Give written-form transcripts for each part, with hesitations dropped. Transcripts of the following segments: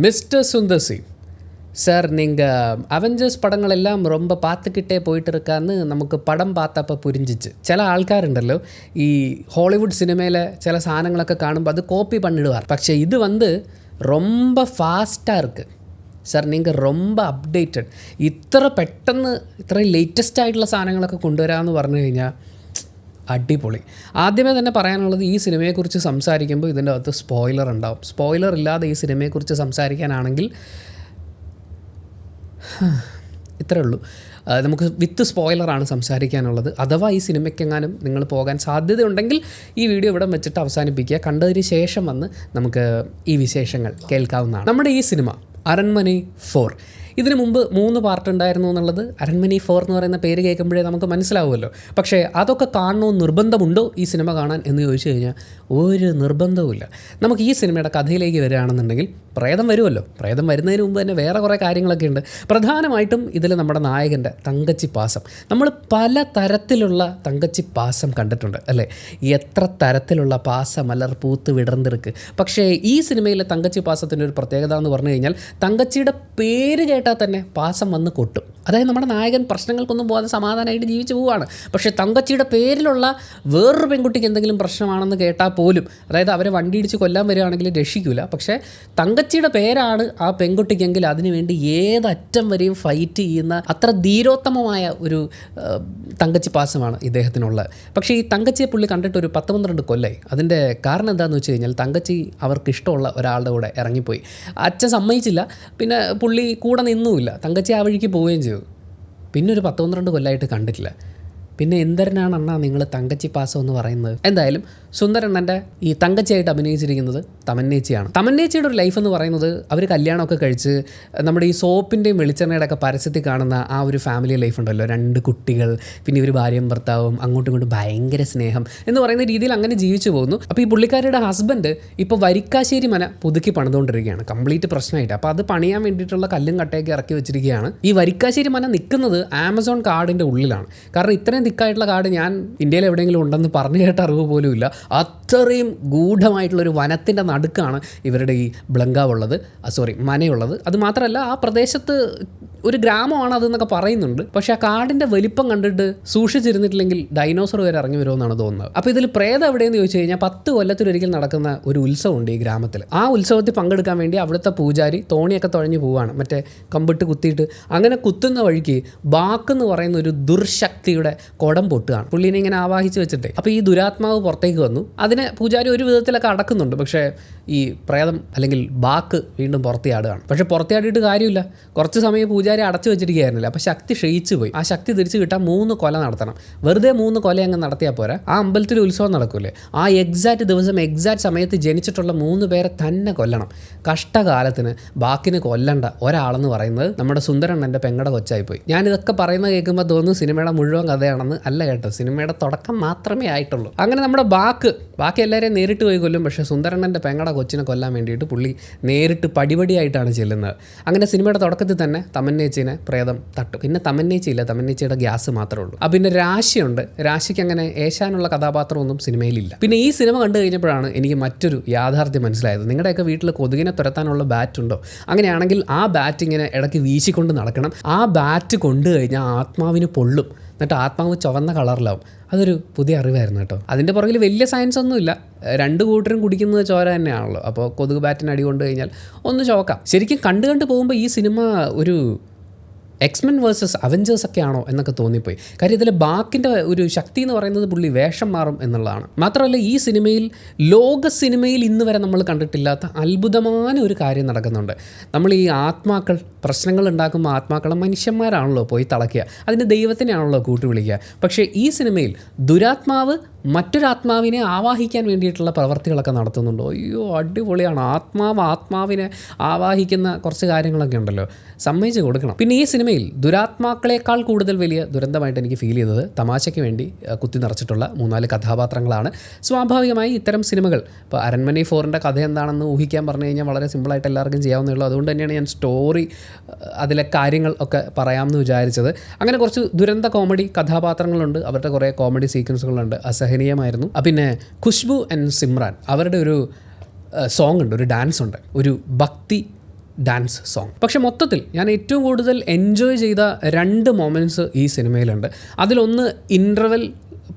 Mister Sundar C sir, நீங்கள் Avengers படங்களெல்லாம் ரொம்ப பார்த்துக்கிட்டே போயிட்டு இருக்கான்னு நமக்கு படம் பார்த்தப்போ புரிஞ்சிச்சு. ചില ആൾക്കാരുണ്ടല്ലോ ഈ ഹോളിവുഡ് സിനിമയിലെ ചില സാധനങ്ങളൊക്കെ കാണുമ്പോൾ അത് കോപ്പി பண்ணிடுவார். പക്ഷേ இது ரொம்ப ஃபாஸ்ட்டாக இருக்குது സാർ. നിങ്ങൾ ரொம்ப അപ്ഡേറ്റഡ്. ഇത്ര പെട്ടെന്ന് ഇത്ര ലേറ്റസ്റ്റ് ആയിട്ടുള്ള സാധനങ്ങളൊക്കെ കൊണ്ടുവരാമെന്ന് പറഞ്ഞു കഴിഞ്ഞാൽ അടിപൊളി. ആദ്യമേ തന്നെ പറയാനുള്ളത്, ഈ സിനിമയെക്കുറിച്ച് സംസാരിക്കുമ്പോൾ ഇതിൻ്റെ അകത്ത് സ്പോയിലർ ഉണ്ടാവും. സ്പോയിലർ ഇല്ലാതെ ഈ സിനിമയെക്കുറിച്ച് സംസാരിക്കാനാണെങ്കിൽ ഇത്രേ ഉള്ളൂ. നമുക്ക് വിത്ത് സ്പോയിലറാണ് സംസാരിക്കാനുള്ളത്. അഥവാ ഈ സിനിമയ്ക്കെങ്ങാനും നിങ്ങൾ പോകാൻ സാധ്യതയുണ്ടെങ്കിൽ ഈ വീഡിയോ ഇവിടെ വെച്ചിട്ട് അവസാനിപ്പിക്കുക. കണ്ടതിന് ശേഷം വന്ന് നമുക്ക് ഈ വിശേഷങ്ങൾ കേൾക്കാവുന്നതാണ്. നമ്മുടെ ഈ സിനിമ അരൺമനെ 4, ഇതിന് മുമ്പ് 3 പാർട്ട് ഉണ്ടായിരുന്നു എന്നുള്ളത് അരൺമനെ 4 എന്ന് പറയുന്ന പേര് കേൾക്കുമ്പോഴേ നമുക്ക് മനസ്സിലാവുമല്ലോ. പക്ഷേ അതൊക്കെ കാണണമെന്ന് നിർബന്ധമുണ്ടോ ഈ സിനിമ കാണാൻ എന്ന് ചോദിച്ചു കഴിഞ്ഞാൽ ഒരു നിർബന്ധവുമില്ല. നമുക്ക് ഈ സിനിമയുടെ കഥയിലേക്ക് വരികയാണെന്നുണ്ടെങ്കിൽ പ്രേതം വരുമല്ലോ. പ്രേതം വരുന്നതിന് മുമ്പ് തന്നെ വേറെ കുറേ കാര്യങ്ങളൊക്കെ ഉണ്ട്. പ്രധാനമായിട്ടും ഇതിൽ നമ്മുടെ നായകൻ്റെ തങ്കച്ചി പാസം. നമ്മൾ പല തരത്തിലുള്ള തങ്കച്ചി പാസം കണ്ടിട്ടുണ്ട് അല്ലേ? എത്ര തരത്തിലുള്ള പാസമലർ പൂത്ത് വിടർന്നിருக்கு. പക്ഷേ ഈ സിനിമയിലെ തങ്കച്ചി പാസത്തിൻ്റെ ഒരു പ്രത്യേകത എന്ന് പറഞ്ഞു കഴിഞ്ഞാൽ തങ്കച്ചിയുടെ പേര് കേട്ടാൽ തന്നെ പാസം വന്ന് കൊട്ടും. അതായത് നമ്മുടെ നായകൻ പ്രശ്നങ്ങൾക്കൊന്നും പോകാതെ സമാധാനമായിട്ട് ജീവിച്ചു പോവുകയാണ്. പക്ഷേ തങ്കച്ചിയുടെ പേരിലുള്ള വേറൊരു പെൺകുട്ടിക്ക് എന്തെങ്കിലും പ്രശ്നമാണെന്ന് കേട്ടാൽ പോലും, അതായത് അവരെ വണ്ടി ഇടിച്ച് കൊല്ലാൻ വരികയാണെങ്കിൽ രക്ഷിക്കില്ല. പക്ഷേ തങ്കച്ചിയുടെ പേരാണ് ആ പെൺകുട്ടിക്കെങ്കിൽ അതിനുവേണ്ടി ഏതറ്റം വരെയും ഫൈറ്റ് ചെയ്യുന്ന അത്ര ധീരോത്തമമായ ഒരു തങ്കച്ചി പാസമാണ് ഇദ്ദേഹത്തിനുള്ളത്. പക്ഷേ ഈ തങ്കച്ചിയെ പുള്ളി കണ്ടിട്ട് ഒരു 10-12 കൊല്ലമായി. അതിൻ്റെ കാരണം എന്താണെന്ന് വെച്ച് കഴിഞ്ഞാൽ തങ്കച്ചി അവർക്ക് ഇഷ്ടമുള്ള ഒരാളുടെ കൂടെ ഇറങ്ങിപ്പോയി. അച്ഛൻ സമ്മതിച്ചില്ല. പിന്നെ പുള്ളി കൂടെ നിന്നുമില്ല. തങ്കച്ചി ആ വഴിക്ക് പോവുകയും ചെയ്തു. പിന്നെ ഒരു 10-12 കൊല്ലമായിട്ട് കണ്ടിട്ടില്ല. പിന്നെ എന്തരനാണ് അണ്ണാ നിങ്ങൾ തങ്കച്ചി പാസം എന്ന് പറയുന്നത്? എന്തായാലും സുന്ദരണ്ണൻ്റെ ഈ തങ്കച്ചിയായിട്ട് അഭിനയിച്ചിരിക്കുന്നത് തമന്നേച്ചിയാണ്. തമന്നേച്ചിയുടെ ഒരു ലൈഫ് എന്ന് പറയുന്നത്, അവർ കല്യാണമൊക്കെ കഴിച്ച് നമ്മുടെ ഈ സോപ്പിൻ്റെയും വെളിച്ചെണ്ണയുടെ ഒക്കെ പരസ്യത്തിൽ കാണുന്ന ആ ഒരു ഫാമിലി ലൈഫ് ഉണ്ടല്ലോ, 2 കുട്ടികൾ, പിന്നെ ഇവർ ഭാര്യയും ഭർത്താവും, അങ്ങോട്ടും ഇങ്ങോട്ടും ഭയങ്കര സ്നേഹം എന്ന് പറയുന്ന രീതിയിൽ അങ്ങനെ ജീവിച്ചു പോകുന്നു. അപ്പോൾ ഈ പുള്ളിക്കാരിയുടെ ഹസ്ബൻഡ് ഇപ്പോൾ വരിക്കാശ്ശേരി മന പുതുക്കി പണിതുകൊണ്ടിരിക്കുകയാണ്, കംപ്ലീറ്റ് പ്രശ്നമായിട്ട്. അപ്പോൾ അത് പണിയാൻ വേണ്ടിയിട്ടുള്ള കല്ലും കട്ടയൊക്കെ ഇറക്കി വെച്ചിരിക്കുകയാണ്. ഈ വരിക്കാശ്ശേരി മന നിൽക്കുന്നത് ആമസോൺ കാടിൻ്റെ ഉള്ളിലാണ്. കാരണം ഇത്രയും തിക്കായിട്ടുള്ള കാട് ഞാൻ ഇന്ത്യയിൽ എവിടെയെങ്കിലും ഉണ്ടെന്ന് പറഞ്ഞു കേട്ട അറിവ് പോലും ഇല്ല. അത്രയും ഗൂഢമായിട്ടുള്ളൊരു വനത്തിൻ്റെ നടുക്കാണ് ഇവരുടെ ഈ ബ്ലങ്കാവുള്ളത്, മനയുള്ളത്. അത് മാത്രമല്ല ആ പ്രദേശത്ത് ഒരു ഗ്രാമമാണ് അതെന്നൊക്കെ പറയുന്നുണ്ട്. പക്ഷേ ആ കാടിൻ്റെ വലിപ്പം കണ്ടിട്ട് സൂക്ഷിച്ചിരുന്നിട്ടില്ലെങ്കിൽ ഡൈനോസർ വരെ ഇറങ്ങി വരുമെന്നാണ് തോന്നുന്നത്. അപ്പോൾ ഇതിൽ പ്രേതം എവിടെയെന്ന് ചോദിച്ചു കഴിഞ്ഞാൽ 10 കൊല്ലത്തിലൊരിക്കൽ നടക്കുന്ന ഒരു ഉത്സവമുണ്ട് ഈ ഗ്രാമത്തിൽ. ആ ഉത്സവത്തിൽ പങ്കെടുക്കാൻ വേണ്ടി അവിടുത്തെ പൂജാരി തോണിയൊക്കെ തുഴഞ്ഞു പോവുകയാണ്, മറ്റേ കമ്പിട്ട് കുത്തിയിട്ട്. അങ്ങനെ കുത്തുന്ന വഴിക്ക് ബാക്കെന്ന് പറയുന്ന ഒരു ദുർശക്തിയുടെ കുടം പൊട്ടുകയാണ്. പുള്ളീനെ ഇങ്ങനെ ആവാഹിച്ച് വെച്ചിട്ട്. അപ്പോൾ ഈ ദുരാത്മാവ് പുറത്തേക്ക് വന്നു. അതിനെ പൂജാരി ഒരു വിധത്തിലൊക്കെ അടക്കുന്നുണ്ട്. പക്ഷേ ഈ പ്രേതം അല്ലെങ്കിൽ ബാക്ക് വീണ്ടും പുറത്തിയാടുകയാണ്. പക്ഷേ പുറത്തിയാടിയിട്ട് കാര്യമില്ല. കുറച്ച് സമയം പൂജാരി അടച്ചു വെച്ചിരിക്കുകയായിരുന്നില്ല. അപ്പോൾ ശക്തി ക്ഷയിച്ചു പോയി. ആ ശക്തി തിരിച്ചു കിട്ടാൻ 3 കൊല നടത്തണം. വെറുതെ 3 കൊല അങ്ങ് നടത്തിയാൽ പോരാ. ആ അമ്പലത്തിൽ ഉത്സവം നടക്കൂലേ, ആ എക്സാക്റ്റ് ദിവസം എക്സാക്റ്റ് സമയത്ത് ജനിച്ചിട്ടുള്ള 3 പേരെ തന്നെ കൊല്ലണം. കഷ്ടകാലത്തിന് ബാക്കിന് കൊല്ലണ്ട ഒരാളെന്ന് പറയുന്നത് നമ്മുടെ സുന്ദരണ്ണൻ്റെ പെങ്ങടെ കൊച്ചായിപ്പോയി. ഞാനിതൊക്കെ പറയുന്നത് കേൾക്കുമ്പോൾ തോന്നുന്നു സിനിമയുടെ മുഴുവൻ കഥയാണെന്ന്. അല്ല കേട്ടോ, സിനിമയുടെ തുടക്കം മാത്രമേ ആയിട്ടുള്ളൂ. അങ്ങനെ നമ്മുടെ ബാക്കി എല്ലാവരെയും നേരിട്ട് പോയി കൊല്ലും. പക്ഷേ സുന്ദരണ്ണൻ്റെ പെങ്ങടെ കൊച്ചിനെ കൊല്ലാൻ വേണ്ടിയിട്ട് പുള്ളി നേരിട്ട് പടിപടിയായിട്ടാണ് ചെല്ലുന്നത്. അങ്ങനെ സിനിമയുടെ തുടക്കത്തിൽ തന്നെ തമന്നേച്ചിനെ പ്രേതം തട്ടും. പിന്നെ തമന്നേച്ചിയില്ല, തമന്നേച്ചിയുടെ ഗ്യാസ് മാത്രമേ ഉള്ളൂ. പിന്നെ രാശിയുണ്ട്. രാശിക്ക് അങ്ങനെ ഏശാനുള്ള കഥാപാത്രമൊന്നും സിനിമയിലില്ല. പിന്നെ ഈ സിനിമ കണ്ടു കഴിഞ്ഞപ്പോഴാണ് എനിക്ക് മറ്റൊരു യാഥാർത്ഥ്യം മനസ്സിലായത്. നിങ്ങളുടെയൊക്കെ വീട്ടിൽ കൊതുകിനെ തുരത്താനുള്ള ബാറ്റ് ഉണ്ടോ? അങ്ങനെയാണെങ്കിൽ ആ ബാറ്റ് ഇങ്ങനെ ഇടയ്ക്ക് വീശിക്കൊണ്ട് നടക്കണം. ആ ബാറ്റ് കൊണ്ടു കഴിഞ്ഞാൽ ആത്മാവിന് പൊള്ളും, എന്നിട്ട് ആത്മാവ് ചുവന്ന കളറിലാവും. അതൊരു പുതിയ അറിവായിരുന്നു കേട്ടോ. അതിൻ്റെ പുറകിൽ വലിയ സയൻസ് ഒന്നുമില്ല. 2 കൂട്ടരും കുടിക്കുന്നത് ചോര തന്നെയാണല്ലോ. അപ്പോൾ കൊതുക് ബാറ്റിന് അടി കൊണ്ട് കഴിഞ്ഞാൽ ഒന്ന് ചോക്കാം. ശരിക്കും കണ്ടു പോകുമ്പോൾ ഈ സിനിമ ഒരു എക്സ്മെൻ വേഴ്സസ് അവഞ്ചേഴ്സ് ഒക്കെ ആണോ എന്നൊക്കെ തോന്നിപ്പോയി. കാര്യം ഇതിൽ ബാക്കിൻ്റെ ഒരു ശക്തി എന്ന് പറയുന്നത് പുള്ളി വേഷം മാറും എന്നുള്ളതാണ്. മാത്രമല്ല ഈ സിനിമയിൽ ലോക സിനിമയിൽ ഇന്ന് വരെ നമ്മൾ കണ്ടിട്ടില്ലാത്ത അത്ഭുതമായ ഒരു കാര്യം നടക്കുന്നുണ്ട്. നമ്മൾ ഈ ആത്മാക്കൾ പ്രശ്നങ്ങൾ ഉണ്ടാക്കുമ്പോൾ ആത്മാക്കളെ മനുഷ്യന്മാരാണല്ലോ പോയി തളയ്ക്കുക, അതിന് ദൈവത്തിനെയാണല്ലോ കൂട്ടുവിളിക്കുക. പക്ഷേ ഈ സിനിമയിൽ ദുരാത്മാവ് മറ്റൊരാത്മാവിനെ ആവാഹിക്കാൻ വേണ്ടിയിട്ടുള്ള പ്രവർത്തികളൊക്കെ നടത്തുന്നുണ്ടോ? അയ്യോ അടിപൊളിയാണ്. ആത്മാവിനെ ആവാഹിക്കുന്ന കുറച്ച് കാര്യങ്ങളൊക്കെ ഉണ്ടല്ലോ, സമ്മതിച്ച് കൊടുക്കണം. പിന്നെ ഈ സിനിമയിൽ ദുരാത്മാക്കളെക്കാൾ കൂടുതൽ വലിയ ദുരന്തമായിട്ട് എനിക്ക് ഫീൽ ചെയ്തത് തമാശയ്ക്ക് വേണ്ടി കുത്തി നിറച്ചിട്ടുള്ള 3-4 കഥാപാത്രങ്ങളാണ്. സ്വാഭാവികമായി ഇത്തരം സിനിമകൾ, ഇപ്പോൾ അരൺമനെ 4ൻ്റെ കഥ എന്താണെന്ന് ഊഹിക്കാൻ പറഞ്ഞു കഴിഞ്ഞാൽ വളരെ സിമ്പിളായിട്ട് എല്ലാവർക്കും ചെയ്യാവുന്നേ. അതുകൊണ്ട് തന്നെയാണ് ഞാൻ സ്റ്റോറി അതിലെ കാര്യങ്ങൾ ഒക്കെ പറയാമെന്ന് വിചാരിച്ചത്. അങ്ങനെ കുറച്ച് ദുരന്ത കോമഡി കഥാപാത്രങ്ങളുണ്ട്, അവരുടെ കുറേ കോമഡി സീക്വൻസുകളുണ്ട്, അസഹനീയമായിരുന്നു. പിന്നെ ഖുശ്ബു ആൻഡ് സിമ്രാൻ അവരുടെ ഒരു സോങ് ഉണ്ട്, ഒരു ഡാൻസ് ഉണ്ട്, ഒരു ഭക്തി ഡാൻസ് സോങ്. പക്ഷേ മൊത്തത്തിൽ ഞാൻ ഏറ്റവും കൂടുതൽ എൻജോയ് ചെയ്ത 2 മൊമെൻറ്റ്സ് ഈ സിനിമയിലുണ്ട്. അതിലൊന്ന് ഇൻ്റർവെൽ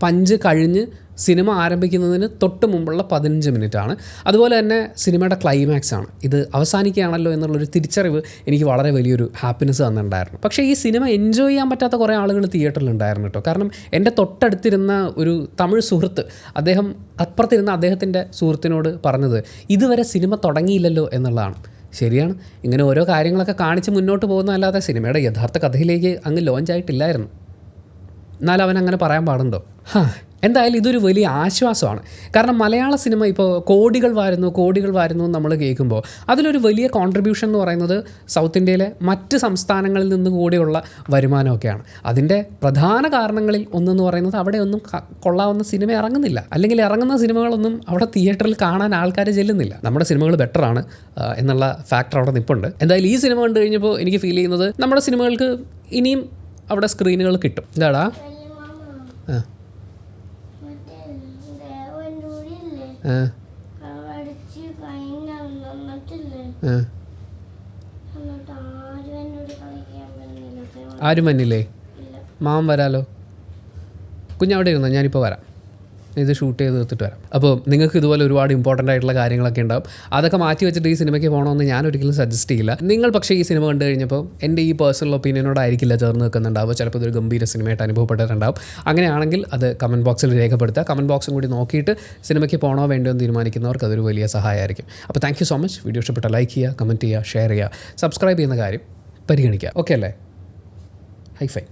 പഞ്ച് കഴിഞ്ഞ് സിനിമ ആരംഭിക്കുന്നതിന് തൊട്ട് മുമ്പുള്ള 15 മിനിറ്റാണ്. അതുപോലെ തന്നെ സിനിമയുടെ ക്ലൈമാക്സ് ആണ്. ഇത് അവസാനിക്കുകയാണല്ലോ എന്നുള്ളൊരു തിരിച്ചറിവ് എനിക്ക് വളരെ വലിയൊരു ഹാപ്പിനെസ് തന്നിട്ടുണ്ടായിരുന്നു. പക്ഷേ ഈ സിനിമ എൻജോയ് ചെയ്യാൻ പറ്റാത്ത കുറേ ആളുകൾ തിയേറ്ററിലുണ്ടായിരുന്നു കേട്ടോ. കാരണം എൻ്റെ തൊട്ടടുത്തിരുന്ന ഒരു തമിഴ് സുഹൃത്ത്, അദ്ദേഹം അപ്പുറത്തിരുന്ന അദ്ദേഹത്തിൻ്റെ സുഹൃത്തിനോട് പറഞ്ഞത് ഇതുവരെ സിനിമ തുടങ്ങിയില്ലല്ലോ എന്നുള്ളതാണ്. ശരിയാണ്, ഇങ്ങനെ ഓരോ കാര്യങ്ങളൊക്കെ കാണിച്ച് മുന്നോട്ട് പോകുന്നതല്ലാതെ സിനിമയുടെ യഥാർത്ഥ കഥയിലേക്ക് അങ്ങ് ലോഞ്ച് ആയിട്ടില്ലായിരുന്നു. എന്നാൽ അവൻ അങ്ങനെ പറയാൻ പാടുണ്ടോ? എന്തായാലും ഇതൊരു വലിയ ആശ്വാസമാണ്. കാരണം മലയാള സിനിമ ഇപ്പോൾ കോടികൾ വാരുന്നു നമ്മൾ കേൾക്കുമ്പോൾ അതിലൊരു വലിയ കോൺട്രിബ്യൂഷൻ എന്ന് പറയുന്നത് സൗത്ത് ഇന്ത്യയിലെ മറ്റ് സംസ്ഥാനങ്ങളിൽ നിന്ന് കൂടിയുള്ള വരുമാനമൊക്കെയാണ്. അതിൻ്റെ പ്രധാന കാരണങ്ങളിൽ ഒന്നെന്ന് പറയുന്നത് അവിടെ ഒന്നും കൊള്ളാവുന്ന സിനിമ ഇറങ്ങുന്നില്ല, അല്ലെങ്കിൽ ഇറങ്ങുന്ന സിനിമകളൊന്നും അവിടെ തിയേറ്ററിൽ കാണാൻ ആൾക്കാർ ചെല്ലുന്നില്ല. നമ്മുടെ സിനിമകൾ ബെറ്ററാണ് എന്നുള്ള ഫാക്ടർ അവിടെ നിൽപ്പുണ്ട്. എന്തായാലും ഈ സിനിമ കണ്ടു കഴിഞ്ഞപ്പോൾ എനിക്ക് ഫീൽ ചെയ്യുന്നത് നമ്മുടെ സിനിമകൾക്ക് ഇനിയും അവിടെ സ്ക്രീനുകൾ കിട്ടും. എന്താടാ? ആരും വന്നില്ലേ? മാമൻ വരാലോ. കുഞ്ഞവിടെ ഇരുന്നോ, ഞാനിപ്പോൾ വരാം. ഇത് ഷൂട്ട് ചെയ്ത് തീർത്തിട്ട് വരാം. അപ്പോൾ നിങ്ങൾക്ക് ഇതുപോലെ ഒരുപാട് ഇമ്പോർട്ടൻ്റ് ആയിട്ടുള്ള കാര്യങ്ങളൊക്കെ ഉണ്ടാവും. അതൊക്കെ മാറ്റി വെച്ചിട്ട് ഈ സിനിമയ്ക്ക് പോകണമെന്ന് ഞാൻ ഒരിക്കലും സജസ്റ്റ് ചെയ്യില്ല. നിങ്ങൾ പക്ഷേ ഈ സിനിമ കണ്ടു കഴിഞ്ഞപ്പോൾ എൻ്റെ ഈ പേഴ്സണൽ ഒപ്പീനിയനോടായിരിക്കില്ല ചേർന്ന് നിൽക്കുന്നുണ്ടാവുക. ചിലപ്പോൾ ഇതൊരു ഗംഭീര സിനിമയായിട്ട് അനുഭവപ്പെട്ടിട്ടുണ്ടാവും. അങ്ങനെയാണെങ്കിൽ അത് കമൻറ്റ് ബോക്സിൽ രേഖപ്പെടുത്തുക. കമൻറ്റ് ബോക്സും കൂടി നോക്കിയിട്ട് സിനിമയ്ക്ക് പോകണോ വേണ്ടോ എന്ന് തീരുമാനിക്കുന്നവർക്ക് അതൊരു വലിയ സഹായമായിരിക്കും. അപ്പോൾ thank you so much. Video ഇഷ്ടപ്പെട്ടാൽ ലൈക്ക് ചെയ്യുക, കമൻറ്റ് ചെയ്യുക, ഷെയർ ചെയ്യുക, സബ്സ്ക്രൈബ് ചെയ്യുന്ന കാര്യം പരിഗണിക്കുക. ഓക്കെ അല്ലേ? High phi.